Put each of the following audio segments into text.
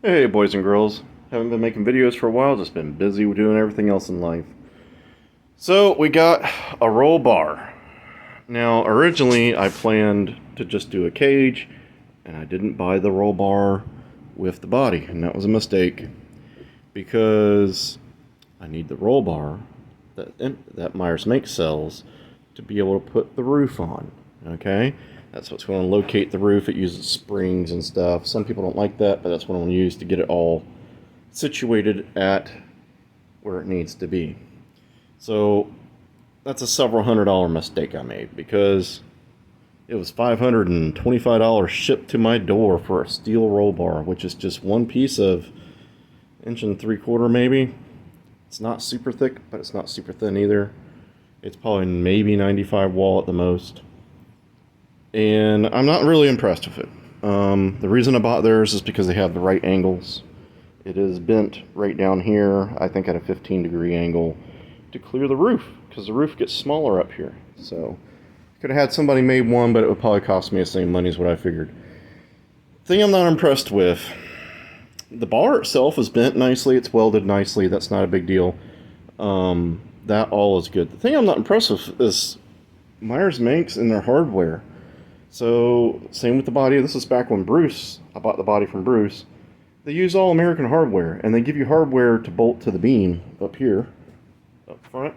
Hey boys and girls, haven't been making videos for a while, just been busy doing everything else in life. So we got a roll bar. Now originally I planned to just do a cage and I didn't buy the roll bar with the body, and that was a mistake because I need the roll bar that Meyers Manx sells to be able to put the roof on, okay? That's what's going to locate the roof. It uses springs and stuff. Some people don't like that, but that's what I'm going to use to get it all situated at where it needs to be. So that's a several $100 mistake I made because it was $525 shipped to my door for a steel roll bar, which is just one piece of 1 3/4 maybe. It's not super thick, but it's not super thin either. It's probably maybe 95 wall at the most. And I'm not really impressed with it. The reason I bought theirs is because they have the right angles. It is bent right down here, I think at a 15-degree angle, to clear the roof, because the roof gets smaller up here. So, could have had somebody made one, but it would probably cost me the same money as what I figured. Thing I'm not impressed with, the bar itself is bent nicely, it's welded nicely, that's not a big deal. That all is good. The thing I'm not impressed with is Meyers Manx and their hardware. So, same with the body. This is back when I bought the body from Bruce. They use all American hardware, and they give you hardware to bolt to the beam up here, up front.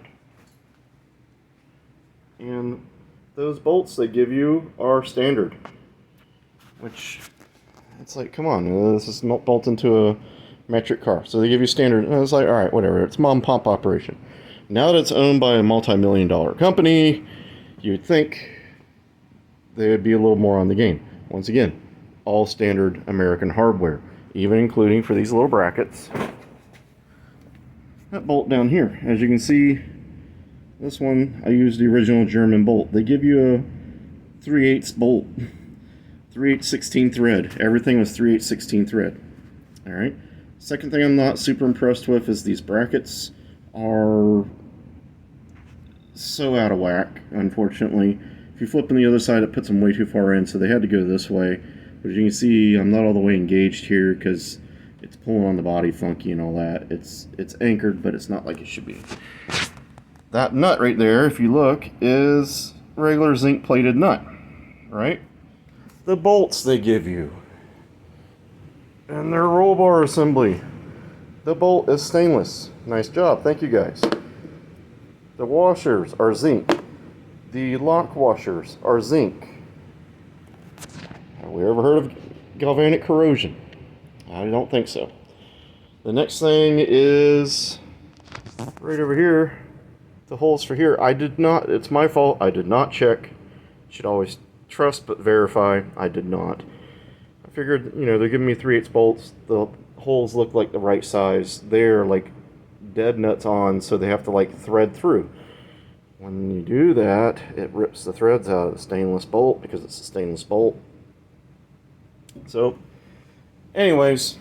And those bolts they give you are standard. Which, it's like, come on, this is not bolted into a metric car. So they give you standard, and it's like, alright, whatever, it's mom and pop operation. Now that it's owned by a multi-million-dollar company, you'd think they would be a little more on the game. Once again, all standard American hardware, even including for these little brackets. That bolt down here, as you can see, this one, I used the original German bolt. They give you a 3/8 bolt, 3/8 16 thread. Everything was 3/8 16 thread. Alright. Second thing I'm not super impressed with is these brackets are so out of whack, unfortunately. If you flip on the other side, it puts them way too far in, so they had to go this way. But as you can see, I'm not all the way engaged here because it's pulling on the body funky and all that. It's anchored, but it's not like it should be. That nut right there, if you look, is regular zinc-plated nut, right? The bolts they give you, and their roll bar assembly. The bolt is stainless. Nice job, thank you guys. The washers are zinc. The lock washers are zinc. Have we ever heard of galvanic corrosion? I don't think so. The next thing is right over here. The holes for here. It's my fault. I did not check. Should always trust but verify. I did not. I figured, they're giving me 3/8 bolts. The holes look like the right size. They're like dead nuts on, so they have to like thread through. When you do that, it rips the threads out of the stainless bolt because it's a stainless bolt. So, anyways,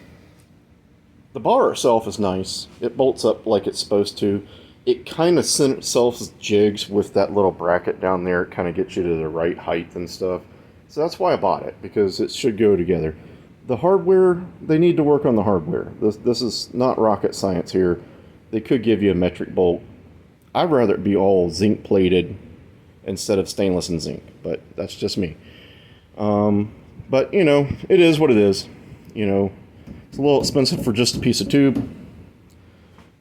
the bar itself is nice. It bolts up like it's supposed to. It kind of self-jigs with that little bracket down there. It kind of gets you to the right height and stuff. So that's why I bought it, because it should go together. The hardware, they need to work on the hardware. This is not rocket science here. They could give you a metric bolt. I'd rather it be all zinc plated instead of stainless and zinc, but that's just me. But it is what it is. It's a little expensive for just a piece of tube.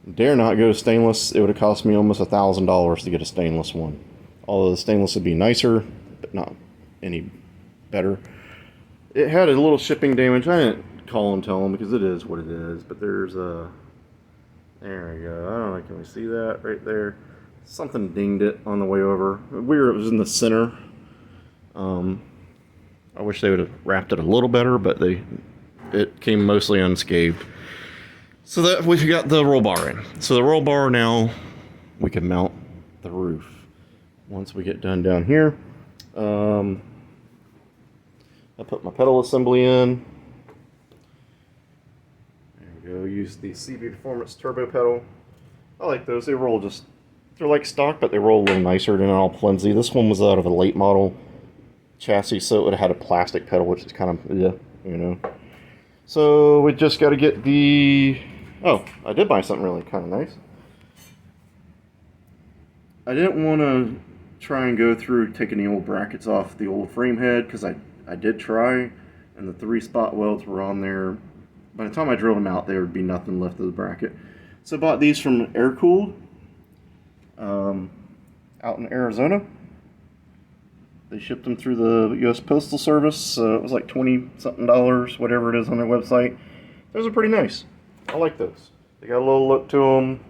Dare not go to stainless. It would have cost me almost $1,000 to get a stainless one. Although the stainless would be nicer, but not any better. It had a little shipping damage. I didn't call and tell them because it is what it is. But there's a... There we go. I don't know. Can we see that right there? Something dinged it on the way over. Weird. It was in the center. I wish they would have wrapped it a little better, but it came mostly unscathed. So that we got the roll bar in. So the roll bar now we can mount the roof. Once we get done down here, I put my pedal assembly in. There we go. Use the CB Performance Turbo pedal. I like those. They're like stock, but they roll a little nicer. They're not all flimsy. This one was out of a late model chassis, so it would have had a plastic pedal, which is kind of, So we just got to get the... Oh, I did buy something really kind of nice. I didn't want to try and go through taking the old brackets off the old frame head, because I did try, and the 3-spot welds were on there. By the time I drilled them out, there would be nothing left of the bracket. So I bought these from Air Cooled out in Arizona. They shipped them through the U.S. Postal Service. It was like $20-something, whatever it is on their website. Those are pretty nice. I like those. They got a little look to them.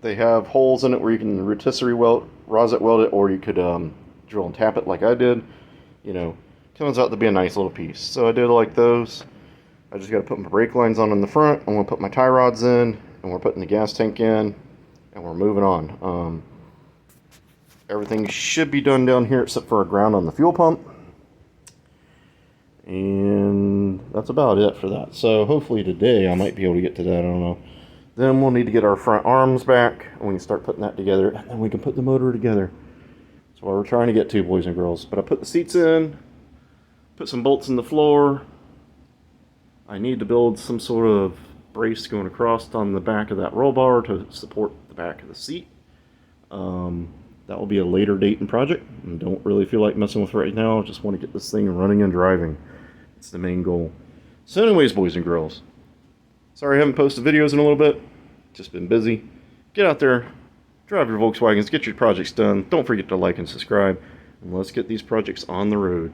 They have holes in it where you can rotisserie weld, rosette weld it, or you could drill and tap it like I did. You know, turns out to be a nice little piece. So I did like those. I just got to put my brake lines on in the front. I'm going to put my tie rods in, and we're putting the gas tank in, and we're moving on. Everything should be done down here except for a ground on the fuel pump. And that's about it for that. So hopefully today I might be able to get to that. I don't know. Then we'll need to get our front arms back, and we can start putting that together, and then we can put the motor together. That's what we're trying to get to, boys and girls. But I put the seats in, put some bolts in the floor. I need to build some sort of brace going across on the back of that roll bar to support the back of the seat. That will be a later date and project. I don't really feel like messing with it right now. I just want to get this thing running and driving. It's the main goal. So anyways, boys and girls, sorry I haven't posted videos in a little bit. Just been busy. Get out there, drive your Volkswagens, get your projects done. Don't forget to like and subscribe, and let's get these projects on the road.